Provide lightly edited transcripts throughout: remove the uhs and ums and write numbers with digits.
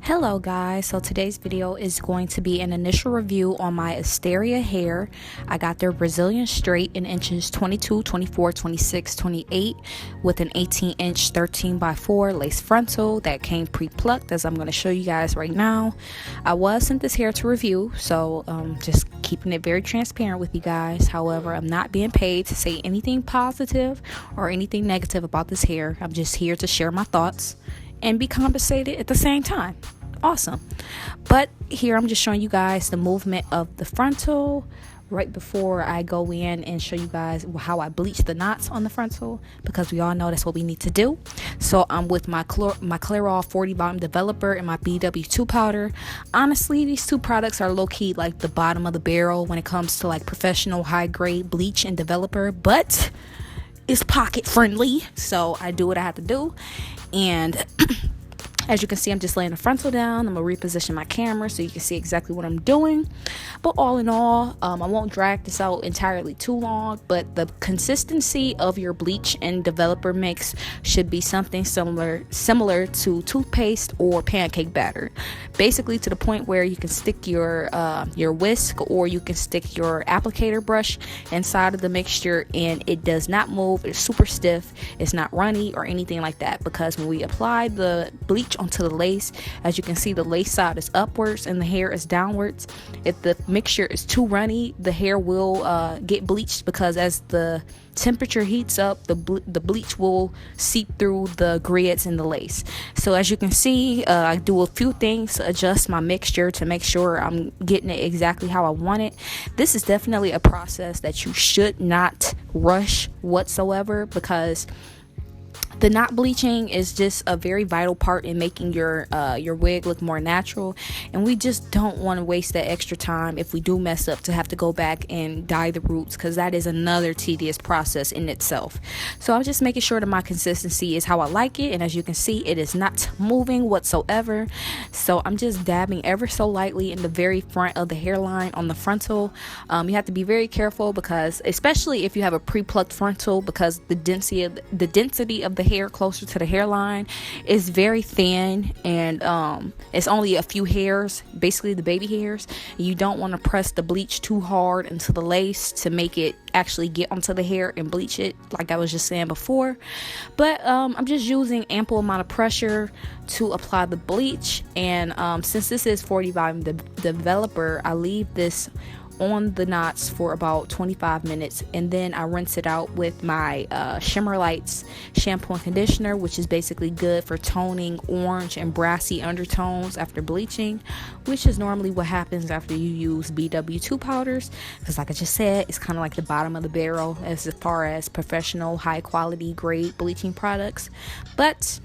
Hello guys, so today's video is going to be an initial review on my Asteria hair. I got their Brazilian straight in inches 22, 24, 26, 28 with an 18-inch 13x4 lace frontal that came pre-plucked, as I'm going to show you guys right now. I was sent this hair to review, so just keeping it very transparent with you guys. However, I'm not being paid to say anything positive or anything negative about this hair. I'm just here to share my thoughts and be compensated at the same time. Awesome. But here I'm just showing you guys the movement of the frontal right before I go in and show you guys how I bleach the knots on the frontal, because we all know that's what we need to do. So I'm with my Clairol 40 volume developer and my BW2 powder. Honestly, these two products are low-key like the bottom of the barrel when it comes to like professional high-grade bleach and developer, but it's pocket friendly, so I do what I have to do. And as you can see, I'm just laying the frontal down. I'm going to reposition my camera so you can see exactly what I'm doing. But all in all, I won't drag this out entirely too long, but the consistency of your bleach and developer mix should be something similar to toothpaste or pancake batter. Basically to the point where you can stick your whisk, or you can stick your applicator brush inside of the mixture and it does not move. It's super stiff. It's not runny or anything like that, because when we apply the bleach onto the lace, as you can see, the lace side is upwards and the hair is downwards. If the mixture is too runny, the hair will get bleached, because as the temperature heats up, the bleach will seep through the grids in the lace. So as you can see, I do a few things to adjust my mixture to make sure I'm getting it exactly how I want it. This is definitely a process that you should not rush whatsoever, because the knot bleaching is just a very vital part in making your wig look more natural, and we just don't want to waste that extra time if we do mess up to have to go back and dye the roots, because that is another tedious process in itself. So I'm just making sure that my consistency is how I like it, and as you can see, it is not moving whatsoever. So I'm just dabbing ever so lightly in the very front of the hairline on the frontal. You have to be very careful, because especially if you have a pre-plucked frontal, because the density of the hair closer to the hairline is very thin, and it's only a few hairs, basically the baby hairs. You don't want to press the bleach too hard into the lace to make it actually get onto the hair and bleach it, like I was just saying before. But I'm just using ample amount of pressure to apply the bleach, and since this is 40 volume developer, I leave this on the knots for about 25 minutes, and then I rinse it out with my Shimmer Lights shampoo and conditioner, which is basically good for toning orange and brassy undertones after bleaching, which is normally what happens after you use BW2 powders, because like I just said, it's kind of like the bottom of the barrel as far as professional high quality grade bleaching products. But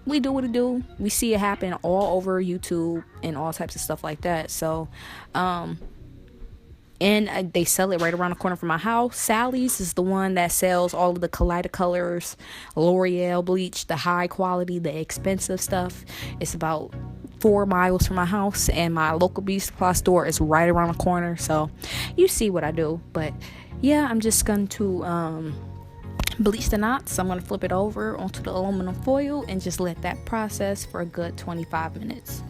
we do what it do. We see it happen all over YouTube and all types of stuff like that. So and they sell it right around the corner from my house. Sally's is the one that sells all of the Colors, L'Oreal bleach, the high quality, the expensive stuff. It's about 4 miles from my house, and my local beauty supply store is right around the corner. So you see what I do. But yeah, I'm just going to bleach the knots. I'm going to flip it over onto the aluminum foil and just let that process for a good 25 minutes.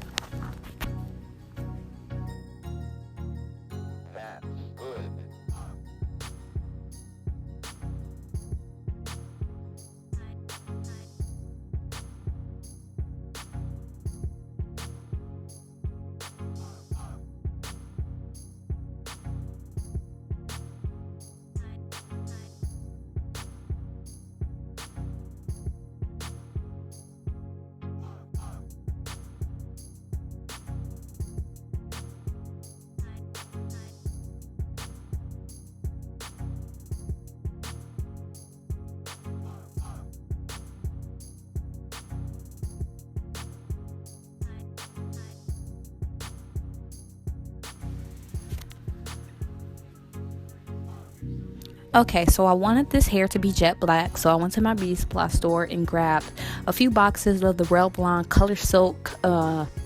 Okay, so I wanted this hair to be jet black, so I went to my beauty supply store and grabbed a few boxes of the Revlon Color Silk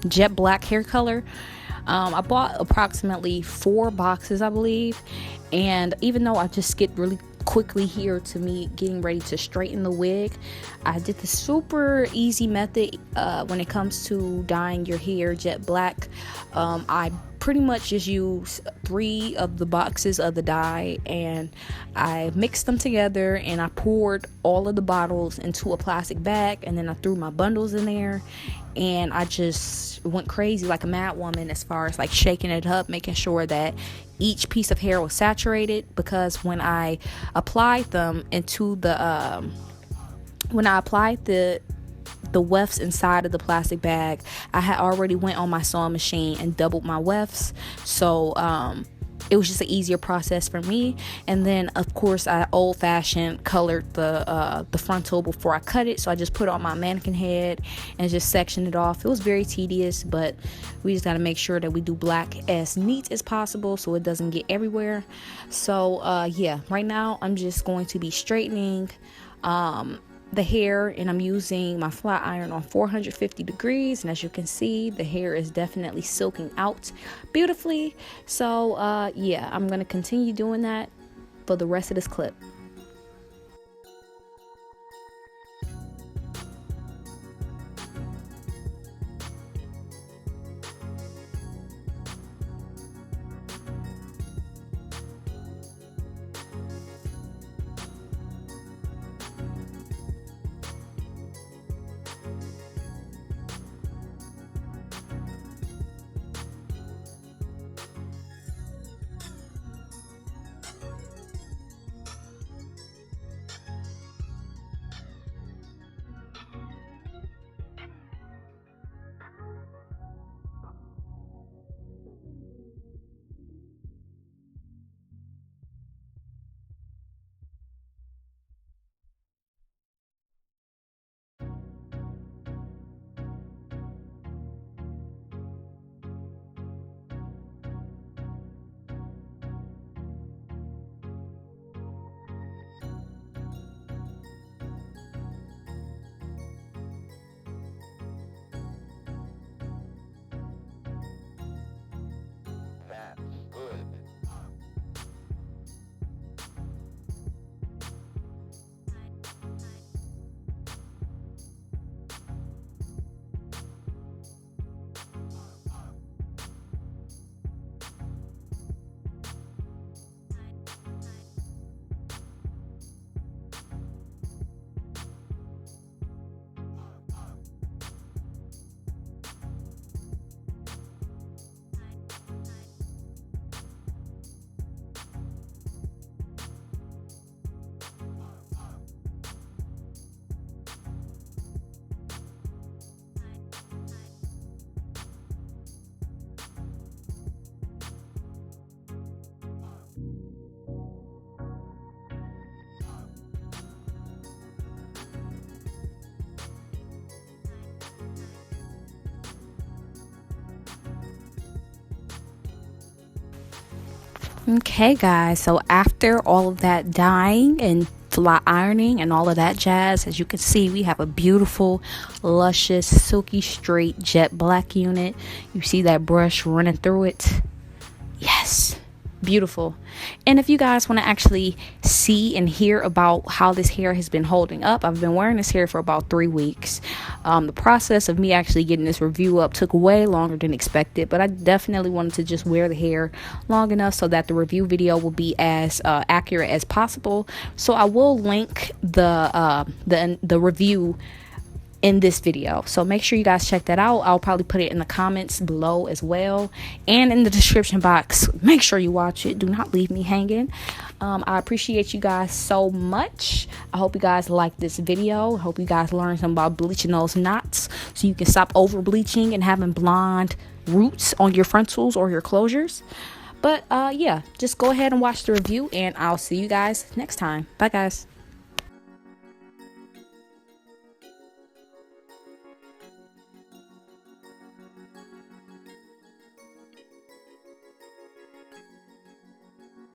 jet black hair color. I bought approximately 4 boxes, I believe, and even though I just get really quickly here to me getting ready to straighten the wig. I did the super easy method when it comes to dyeing your hair jet black. I pretty much just use 3 of the boxes of the dye, and I mixed them together, and I poured all of the bottles into a plastic bag, and then I threw my bundles in there, and I just went crazy like a mad woman as far as like shaking it up, making sure that each piece of hair was saturated, because when I applied them into the the wefts inside of the plastic bag, I had already went on my sewing machine and doubled my wefts, so it was just an easier process for me. And then of course I old-fashioned colored the frontal before I cut it, so I just put it on my mannequin head and just sectioned it off. It was very tedious, but we just got to make sure that we do black as neat as possible so it doesn't get everywhere. So yeah, right now I'm just going to be straightening the hair, and I'm using my flat iron on 450 degrees, and as you can see, the hair is definitely silking out beautifully. So yeah, I'm gonna continue doing that for the rest of this clip. Okay guys, so after all of that dyeing and flat ironing and all of that jazz, as you can see, we have a beautiful, luscious, silky straight jet black unit. You see that brush running through it? Yes, beautiful. And if you guys want to actually see and hear about how this hair has been holding up, I've been wearing this hair for about 3 weeks. The process of me actually getting this review up took way longer than expected, but I definitely wanted to just wear the hair long enough so that the review video will be as accurate as possible. So I will link the review in this video, so make sure you guys check that out. I'll probably put it in the comments below as well, and in the description box. Make sure you watch it. Do not leave me hanging. I appreciate you guys so much. I hope you guys like this video. I hope you guys learned something about bleaching those knots so you can stop over bleaching and having blonde roots on your frontals or your closures. But yeah, just go ahead and watch the review, and I'll see you guys next time. Bye guys.